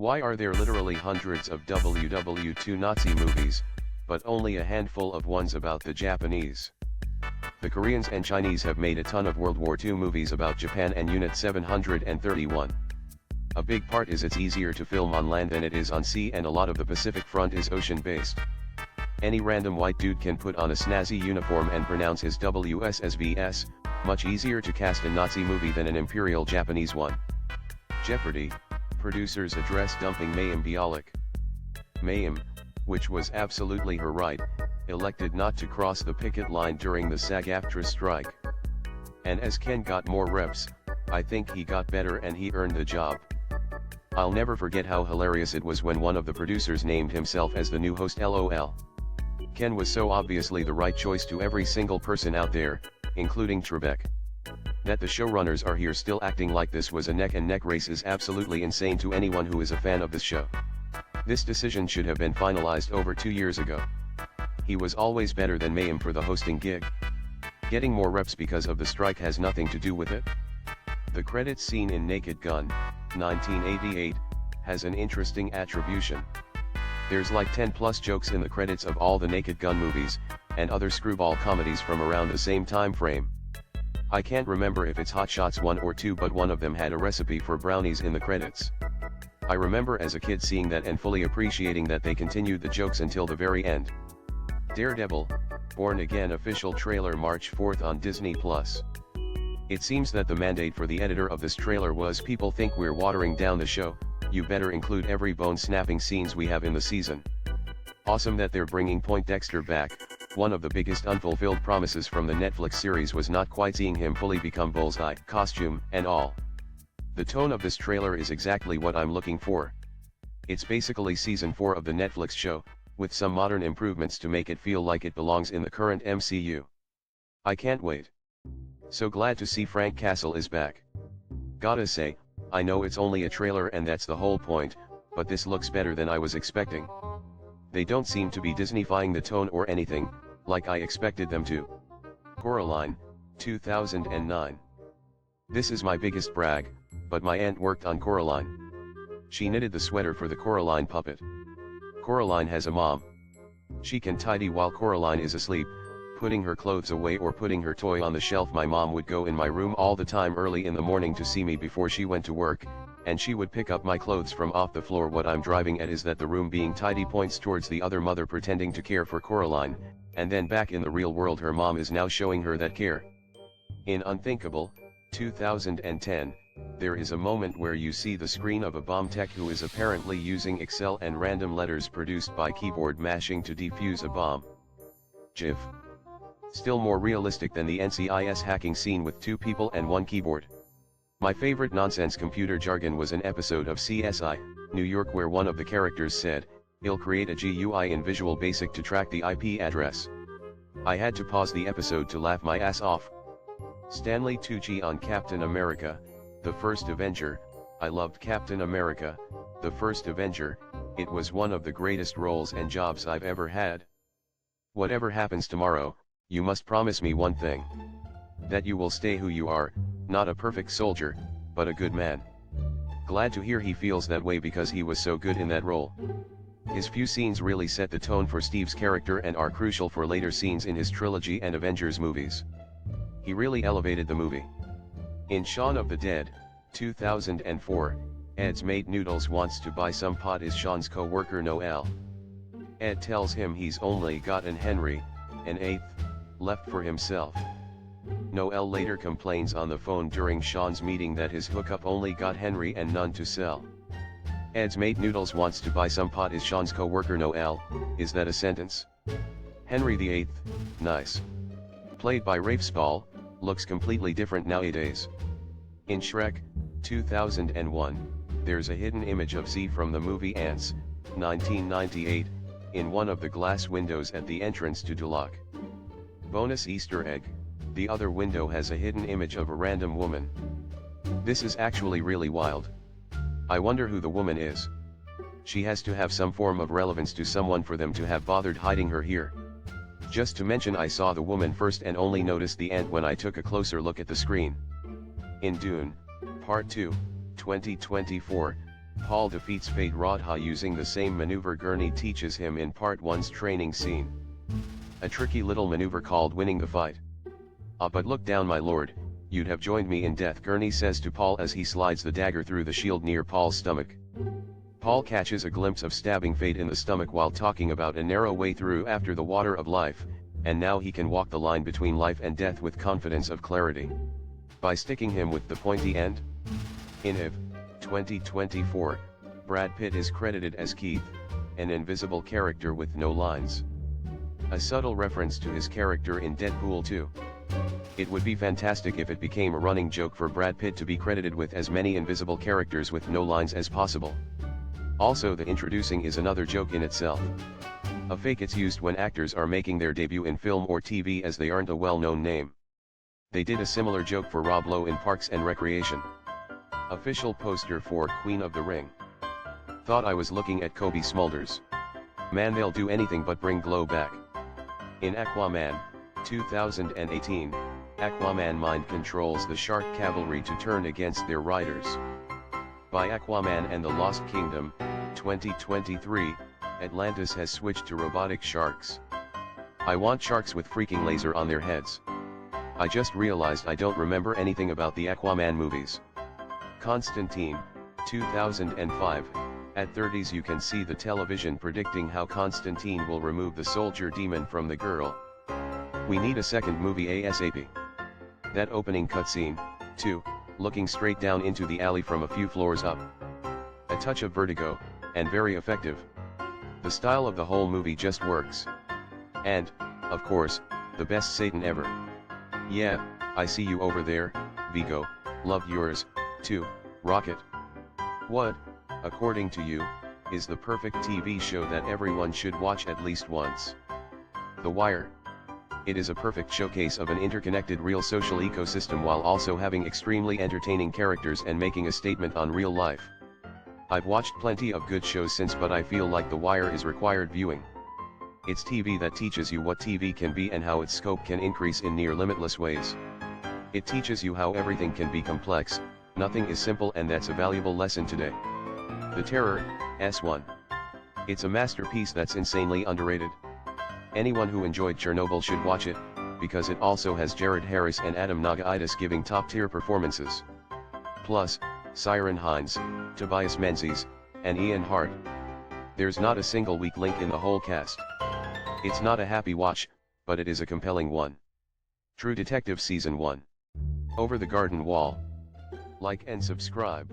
Why are there literally hundreds of ww2 Nazi movies, but only a handful of ones about the Japanese? The Koreans and Chinese have made a ton of World War II movies about Japan and Unit 731. A big part is it's easier to film on land than it is on sea, and a lot of the Pacific Front is ocean-based. Any random white dude can put on a snazzy uniform and pronounce his W's as V's, much easier to cast a Nazi movie than an Imperial Japanese one. Jeopardy! Producers address dumping Mayim Bialik. Mayim, which was absolutely her right, elected not to cross the picket line during the SAG-AFTRA strike. And as Ken got more reps, I think he got better and he earned the job. I'll never forget how hilarious it was when one of the producers named himself as the new host, LOL. Ken was so obviously the right choice to every single person out there, including Trebek. That the showrunners are here still acting like this was a neck-and-neck race is absolutely insane to anyone who is a fan of this show. This decision should have been finalized over 2 years ago. He was always better than Mayim for the hosting gig. Getting more reps because of the strike has nothing to do with it. The credits scene in Naked Gun, 1988, has an interesting attribution. There's like 10 plus jokes in the credits of all the Naked Gun movies, and other screwball comedies from around the same time frame. I can't remember if it's Hot Shots 1 or 2, but one of them had a recipe for brownies in the credits. I remember as a kid seeing that and fully appreciating that they continued the jokes until the very end. Daredevil, Born Again official trailer March 4th on Disney+. It seems that the mandate for the editor of this trailer was, people think we're watering down the show, you better include every bone-snapping scenes we have in the season. Awesome that they're bringing Poindexter back. One of the biggest unfulfilled promises from the Netflix series was not quite seeing him fully become Bullseye, costume and all. The tone of this trailer is exactly what I'm looking for. It's basically season 4 of the Netflix show, with some modern improvements to make it feel like it belongs in the current MCU. I can't wait. So glad to see Frank Castle is back. Gotta say, I know it's only a trailer and that's the whole point, but this looks better than I was expecting. They don't seem to be Disneyfying the tone or anything, like I expected them to. Coraline, 2009. This is my biggest brag, but my aunt worked on Coraline. She knitted the sweater for the Coraline puppet. Coraline has a mom. She can tidy while Coraline is asleep, putting her clothes away or putting her toy on the shelf. My mom would go in my room all the time early in the morning to see me before she went to work, and she would pick up my clothes from off the floor. What I'm driving at is that the room being tidy points towards the other mother pretending to care for Coraline, and then back in the real world her mom is now showing her that care. In Unthinkable, 2010, there is a moment where you see the screen of a bomb tech who is apparently using Excel and random letters produced by keyboard mashing to defuse a bomb. GIF. Still more realistic than the NCIS hacking scene with 2 people and 1 keyboard. My favorite nonsense computer jargon was an episode of CSI, New York, where one of the characters said, "I'll create a GUI in Visual Basic to track the IP address." I had to pause the episode to laugh my ass off. Stanley Tucci on Captain America, The First Avenger. I loved Captain America, The First Avenger. It was one of the greatest roles and jobs I've ever had. Whatever happens tomorrow, you must promise me one thing. That you will stay who you are, not a perfect soldier, but a good man. Glad to hear he feels that way because he was so good in that role. His few scenes really set the tone for Steve's character and are crucial for later scenes in his trilogy and Avengers movies. He really elevated the movie. In Shaun of the Dead, 2004, Ed's mate Noodles wants to buy some pot. Is Shaun's co-worker Noel. Ed tells him he's only got an Henry, an eighth, left for himself. Noel later complains on the phone during Shaun's meeting that his hookup only got Henry and none to sell. Ed's mate Noodles wants to buy some pot. Is Shaun's co-worker Noel. Is that a sentence? Henry VIII, nice. Played by Rafe Spall, looks completely different nowadays. In Shrek, 2001, there's a hidden image of Z from the movie Ants, 1998, in one of the glass windows at the entrance to Duloc. Bonus Easter egg, the other window has a hidden image of a random woman. This is actually really wild. I wonder who the woman is. She has to have some form of relevance to someone for them to have bothered hiding her here. Just to mention, I saw the woman first and only noticed the ant when I took a closer look at the screen. In Dune, Part 2, 2024, Paul defeats Fate Radha using the same maneuver Gurney teaches him in part 1's training scene. A tricky little maneuver called winning the fight. "Ah, but look down, my lord, you'd have joined me in death," Gurney says to Paul as he slides the dagger through the shield near Paul's stomach. Paul catches a glimpse of stabbing Fate in the stomach while talking about a narrow way through after the water of life, and now he can walk the line between life and death with confidence of clarity. By sticking him with the pointy end? In If 2024, Brad Pitt is credited as Keith, an invisible character with no lines. A subtle reference to his character in Deadpool 2. It would be fantastic if it became a running joke for Brad Pitt to be credited with as many invisible characters with no lines as possible. Also, the introducing is another joke in itself. A fake it's used when actors are making their debut in film or TV as they aren't a well-known name. They did a similar joke for Rob Lowe in Parks and Recreation. Official poster for Queen of the Ring. Thought I was looking at Kobe Smulders. Man, they'll do anything but bring glow back. In Aquaman 2018, Aquaman mind controls the shark cavalry to turn against their riders. By Aquaman and the Lost Kingdom 2023, Atlantis has switched to robotic sharks. I want sharks with freaking laser on their heads. I just realized I don't remember anything about the Aquaman movies. Constantine 2005, at 30s you can see the television predicting how Constantine will remove the soldier demon from the girl. We need a second movie ASAP. That opening cutscene, too, looking straight down into the alley from a few floors up. A touch of vertigo, and very effective. The style of the whole movie just works. And, of course, the best Satan ever. Yeah, I see you over there, Vigo, love yours, too, Rocket. What, according to you, is the perfect TV show that everyone should watch at least once? The Wire. It is a perfect showcase of an interconnected real social ecosystem while also having extremely entertaining characters and making a statement on real life. I've watched plenty of good shows since, but I feel like The Wire is required viewing. It's TV that teaches you what TV can be and how its scope can increase in near limitless ways. It teaches you how everything can be complex, nothing is simple, and that's a valuable lesson today. The Terror, S1. It's a masterpiece that's insanely underrated. Anyone who enjoyed Chernobyl should watch it, because it also has Jared Harris and Adam Nagiaitis giving top-tier performances. Plus, Siren Hines, Tobias Menzies, and Ian Hart. There's not a single weak link in the whole cast. It's not a happy watch, but it is a compelling one. True Detective Season 1. Over the Garden Wall. Like and subscribe.